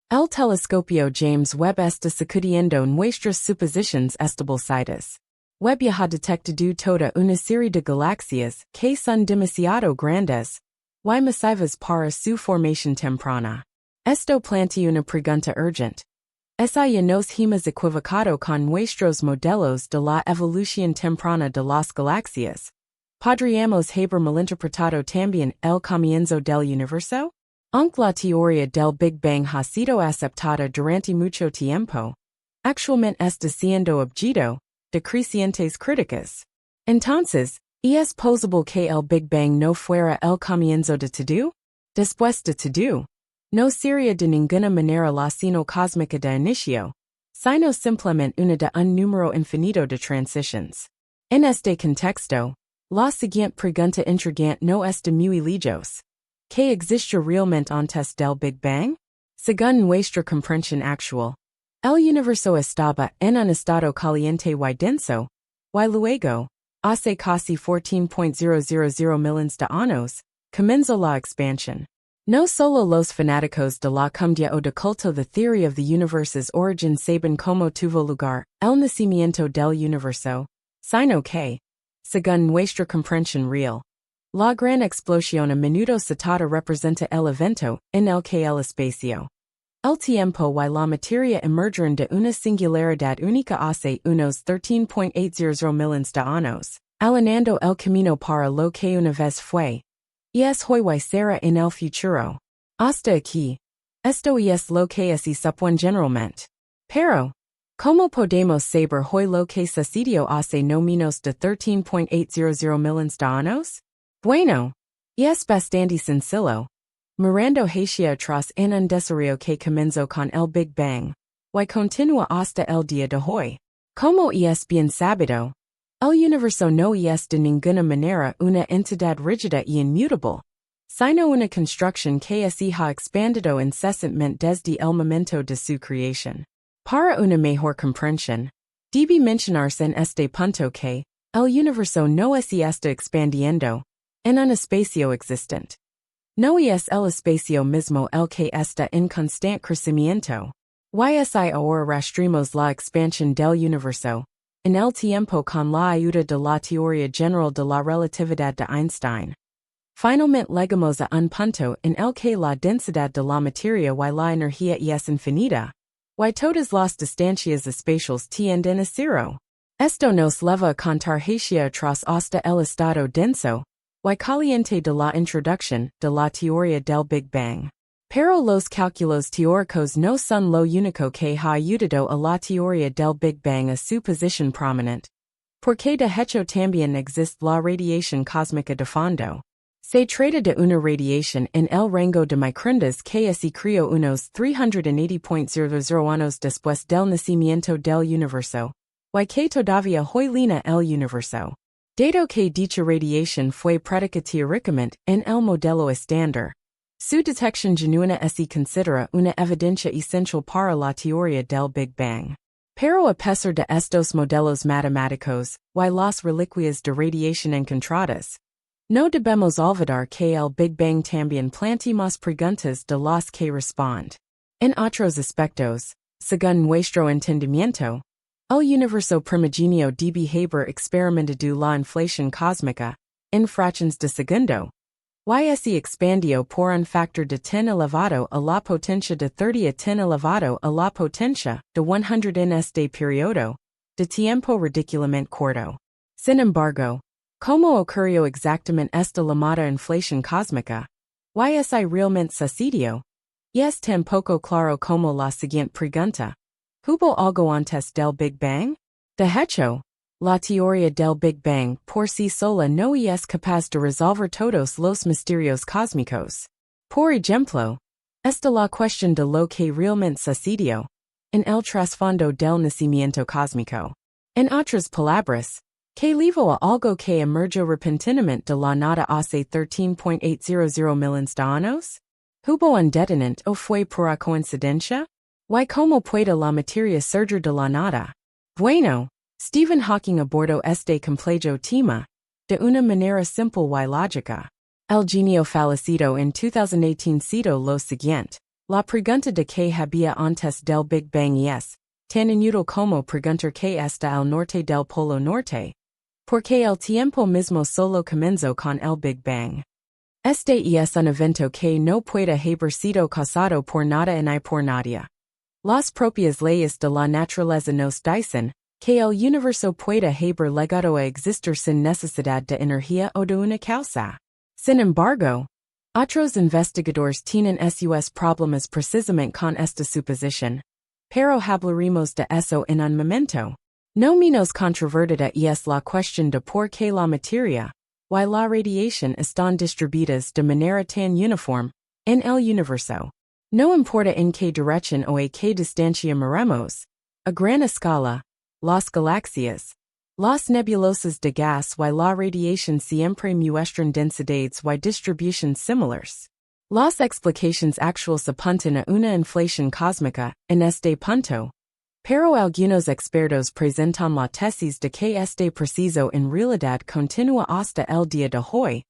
El telescopio James Webb está sacudiendo nuestras suposiciones establecidas. Webb ya ha detectado toda una serie de galaxias que son demasiado grandes y masivas para su formación temprana. Esto plantea una pregunta urgente. ¿Es ya nos hemos equivocado con nuestros modelos de la evolución temprana de las galaxias? ¿Podríamos haber malinterpretado también el comienzo del universo? Aunque la teoría del Big Bang ha sido aceptada durante mucho tiempo, actualmente está siendo objeto de crecientes críticas. Entonces, ¿es posible que el Big Bang no fuera el comienzo de todo? Después de todo, no sería de ninguna manera la señal cósmica de inicio, sino simplemente una de un número infinito de transiciones. En este contexto, la siguiente pregunta intrigante no está muy lejos. ¿Qué existe realmente antes del Big Bang? Según nuestra comprensión actual, el universo estaba en un estado caliente y denso, y luego, hace casi 14.000 millones de años, comenzó la expansión. No solo los fanáticos de la comedia o de culto de theory of the universe's origin saben cómo tuvo lugar el nacimiento del universo, sino que, según nuestra comprensión real, la gran explosión a menudo citada representa el evento en el que el espacio, el tiempo y la materia emergen de una singularidad única hace unos 13.800 millones de años, allanando el camino para lo que una vez fue, y es hoy y será en el futuro. Hasta aquí, esto es lo que se supone generalmente. Pero, ¿cómo podemos saber hoy lo que sucedió hace no menos de 13.800 millones de años? Bueno, es bastante sencillo. Mirando hacia atrás en un desarrollo que comenzó con el Big Bang, y continúa hasta el día de hoy. Como es bien sabido, el universo no es de ninguna manera una entidad rígida y inmutable, sino una construcción que se ha expandido incesantemente desde el momento de su creación. Para una mejor comprensión, debe mencionarse en este punto que el universo no se está expandiendo en un espacio existente. No es el espacio mismo el que está en constante crecimiento. Si ahora rastreamos la expansión del universo, en el tiempo con la ayuda de la teoría general de la relatividad de Einstein. Finalmente llegamos a un punto en el que la densidad de la materia y la energía es infinita, y todas las distancias espaciales tienden a cero. Esto nos lleva a contar hacia atrás hasta el estado denso y caliente de la introducción de la teoría del Big Bang. Pero los cálculos teóricos no son lo único que ha ayudado a la teoría del Big Bang a su posición prominente. Porque de hecho también existe la radiación cósmica de fondo. Se trata de una radiación en el rango de microondas que se creó unos 380.00 años después del nacimiento del universo, y que todavía hoy llena el universo. Dado que dicha radiación fue predicada teóricamente en el modelo estándar, su detección genuina se considera una evidencia esencial para la teoría del Big Bang. Pero a pesar de estos modelos matemáticos, y las reliquias de radiación encontradas, no debemos olvidar que el Big Bang también plantea más preguntas de las que responde. En otros aspectos, según nuestro entendimiento, el universo primigenio debe haber experimentado la inflación cósmica, en fracciones de segundo, y se expandió por un factor de 10 elevado a la potencia de 30 a 10 elevado a la potencia de 100 en este periodo de tiempo ridículamente corto. Sin embargo, ¿cómo ocurrió exactamente esta llamada inflación cósmica? ¿Y si realmente sucedió? Es tan poco claro como la siguiente pregunta. ¿Hubo algo antes del Big Bang? De hecho, la teoría del Big Bang por sí sola no es capaz de resolver todos los misterios cósmicos. Por ejemplo, está la cuestión de lo que realmente sucedió en el trasfondo del nacimiento cósmico. En otras palabras, ¿qué llevó a algo que emergió repentinamente de la nada hace 13.800 millones de años? ¿Hubo un detonante o fue pura coincidencia? ¿Y cómo puede la materia surgir de la nada? Bueno, Stephen Hawking abordó este complejo tema de una manera simple y lógica. El genio fallecido en 2018 citó lo siguiente. La pregunta de que había antes del Big Bang es, tan inútil como preguntar que está al norte del Polo Norte. Porque el tiempo mismo solo comenzó con el Big Bang. Este es un evento que no puede haber sido causado por nada ni por nadie. Las propias leyes de la naturaleza nos dicen que el universo puede haber llegado a existir sin necesidad de energía o de una causa. Sin embargo, otros investigadores tienen sus problemas precisamente con esta suposición. Pero hablaremos de eso en un momento. No menos controvertida es la cuestión de por qué la materia y la radiación están distribuidas de manera tan uniforme en el universo. No importa en qué dirección o a qué distancia miremos, a gran escala, las galaxias, las nebulosas de gas y la radiación siempre muestran densidades y distribuciones similares. Las explicaciones actuales apuntan a una inflación cósmica en este punto, pero algunos expertos presentan la tesis de que este proceso en realidad continúa hasta el día de hoy,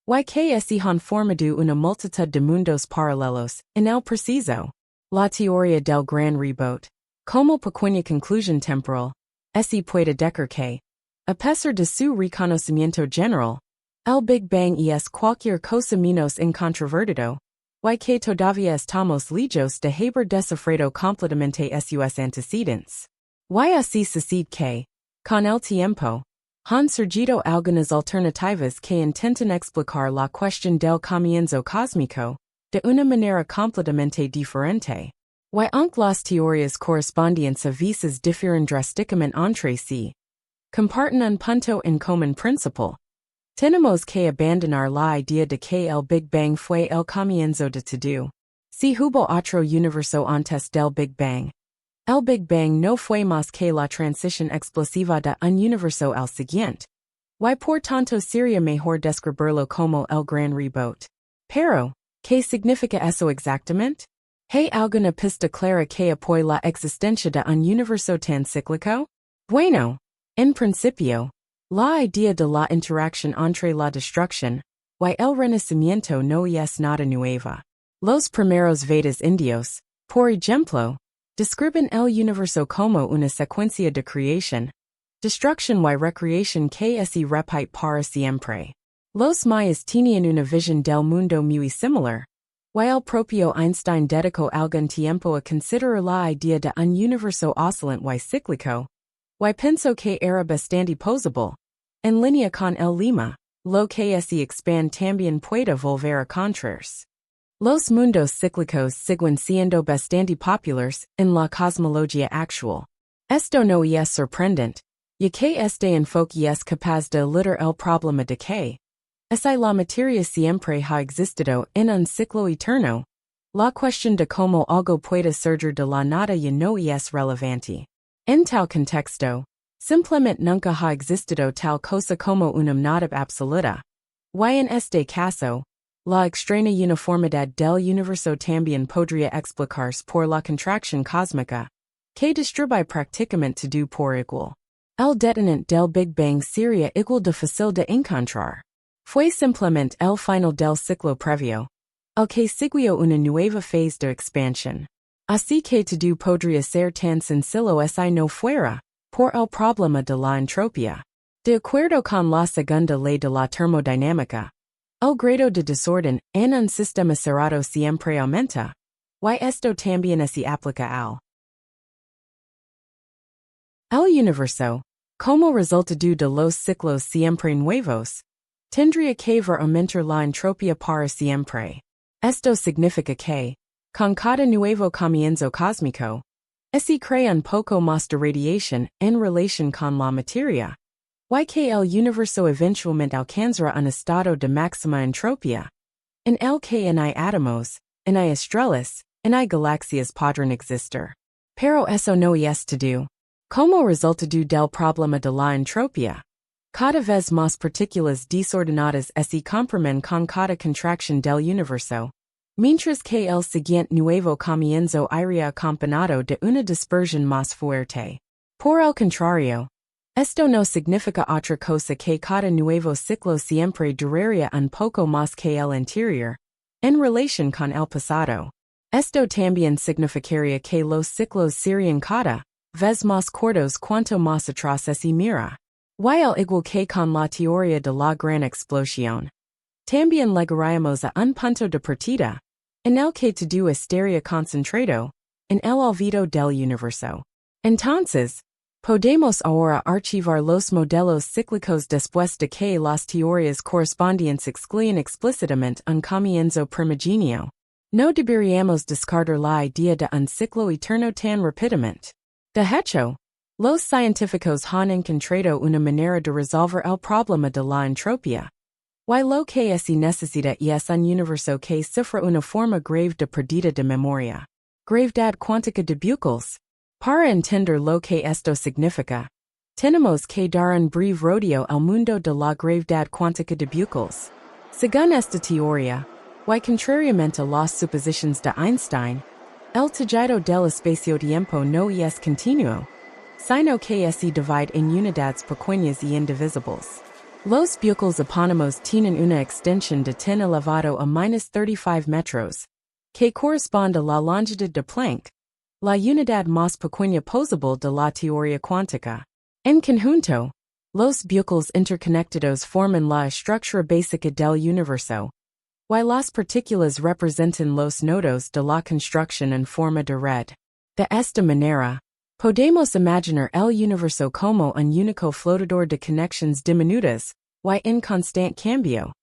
y que se han formado una multitud de mundos paralelos en el proceso. La teoría del gran rebote, como pequeña conclusión temporal, se puede decir que, a pesar de su reconocimiento general, el Big Bang es cualquier cosa menos incontrovertido, y que todavía estamos lejos de haber descifrado completamente sus antecedentes. Y así sucede que, con el tiempo, han surgido algunas alternativas que intentan explicar la cuestión del comienzo cósmico de una manera completamente diferente. Y aunque las teorías correspondientes a veces difieren drásticamente entre sí, comparten un punto en común principal. Tenemos que abandonar la idea de que el Big Bang fue el comienzo de todo. Si hubo otro universo antes del Big Bang, el Big Bang no fue más que la transición explosiva de un universo al siguiente. Y por tanto sería mejor describirlo como el gran rebote. Pero, ¿qué significa eso exactamente? ¿Hay alguna pista clara que apoye la existencia de un universo tan cíclico? Bueno, en principio, la idea de la interacción entre la destrucción y el renacimiento no es nada nueva. Los primeros Vedas indios, por ejemplo, describen el universo como una secuencia de creación, destrucción y recreación que se repite para siempre. Los mayas tenían una visión del mundo muy similar, y el propio Einstein dedicó algún tiempo a considerar la idea de un universo oscilante y cíclico, y pensó que era bastante posible. En línea con el lema, lo que se expande también puede volver a contrarse. Los mundos cíclicos siguen siendo bastante populares en la cosmología actual. Esto no es sorprendente, ya que este enfoque es capaz de eludar el problema de que, si la materia siempre ha existido en un ciclo eterno, la cuestión de cómo algo puede surgir de la nada ya no es relevante. En tal contexto, simplemente nunca ha existido tal cosa como una nada absoluta. Y en este caso, la extraña uniformidad del universo también podría explicarse por la contracción cósmica, que distribuye prácticamente todo por igual. El detonante del Big Bang sería igual de fácil de encontrar. Fue simplemente el final del ciclo previo, el que siguió una nueva fase de expansión. Así que todo podría ser tan sencillo si no fuera por el problema de la entropía. De acuerdo con la segunda ley de la termodinámica, el grado de desorden en un sistema cerrado siempre aumenta, y esto también se aplica al universo. Como resultado de los ciclos siempre nuevos, tendría que ver aumentar la entropía para siempre. Esto significa que, con cada nuevo comienzo cósmico, se crea un poco más de radiación en relación con la materia, y que el universo eventualmente alcanzará un estado de máxima entropía, en el que ni átomos, ni estrellas, ni galaxias podrán existir. Pero eso no es todo. Como resultado del problema de la entropía, cada vez más partículas desordenadas se comprimen con cada contracción del universo, mientras que el siguiente nuevo comienzo iría acompañado de una dispersión más fuerte. Por el contrario, esto no significa otra cosa que cada nuevo ciclo siempre duraría un poco más que el anterior, en relación con el pasado. Esto también significaría que los ciclos serían cada vez más cortos cuanto más atrás se mira. Y al igual que con la teoría de la gran explosión. También llegaríamos a un punto de partida, en el que todo estaría concentrado, en el olvido del universo. Entonces, podemos ahora archivar los modelos cíclicos después de que las teorías correspondientes excluyan explícitamente un comienzo primigenio. No deberíamos descartar la idea de un ciclo eterno tan rápidamente. De hecho, los científicos han encontrado una manera de resolver el problema de la entropía. Y lo que se necesita es un universo que sufra una forma grave de pérdida de memoria. Gravedad cuántica de bucles. Para entender lo que esto significa, tenemos que dar un breve rodeo al mundo de la gravedad cuántica de bucles. Según esta teoría, y contrariamente a las suposiciones de Einstein, el tejido del espacio-tiempo no es continuo, sino que se divide en unidades pequeñas y indivisibles. Los bucles epónimos tienen una extensión de 10 elevado a -35 metros, que corresponde a la longitud de Planck, la unidad más pequeña posible de la teoría cuántica. En conjunto, los bucles interconectados forman la estructura básica del universo, y las partículas representan los nodos de la construcción en forma de red. De esta manera, podemos imaginar el universo como un único flotador de conexiones diminutas, y en constante cambio,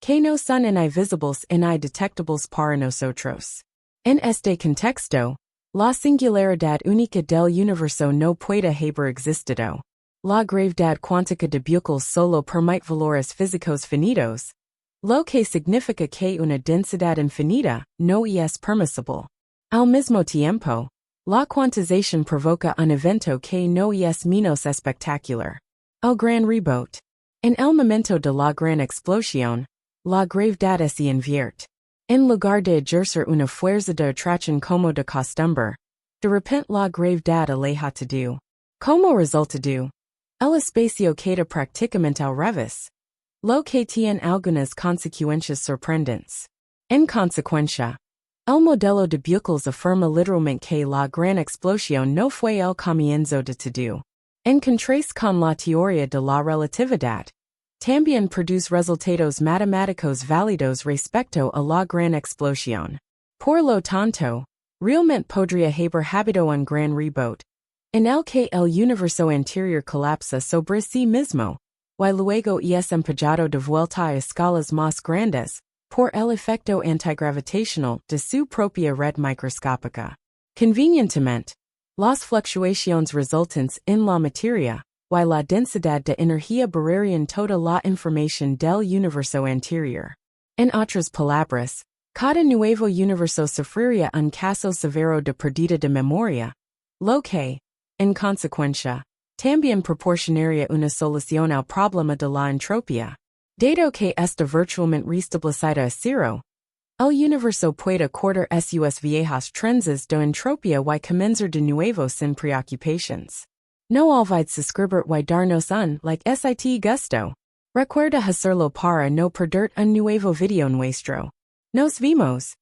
que no son invisibles ni detectables para nosotros. En este contexto, la singularidad única del universo no puede haber existido. La gravedad cuántica de bucles solo permite valores físicos finitos, lo que significa que una densidad infinita no es permisible. Al mismo tiempo, la cuantización provoca un evento que no es menos espectacular. El gran rebote. En el momento de la gran explosión, la gravedad se invierte. En lugar de ejercer una fuerza de atracción como de costumbre, de repente la gravedad aleja todo. Como resultado, el espacio queda prácticamente al revés, lo que tiene algunas consecuencias sorprendentes. En consecuencia, el modelo de bucles afirma literalmente que la gran explosión no fue el comienzo de todo. En contraste con la teoría de la relatividad, también produce resultados matemáticos válidos respecto a la gran explosión. Por lo tanto, realmente podría haber habido un gran rebote, en el que el universo anterior colapsa sobre sí mismo, y luego es empujado de vuelta a escalas más grandes, por el efecto antigravitacional de su propia red microscópica. Convenientemente, las fluctuaciones resultantes en la materia, y la densidad de energía borrarían toda la información del universo anterior. En otras palabras, cada nuevo universo sufriría un caso severo de pérdida de memoria, lo que, en consecuencia, también proporcionaría una solución al problema de la entropía. Dado que está virtualmente restablecida a cero, el universo puede cortar sus viejas trenzas de entropía y comenzar de nuevo sin preocupaciones. No olvides suscribir y darnos un like sit gusto. Recuerda hacerlo para no perder un nuevo video nuestro. Nos vemos.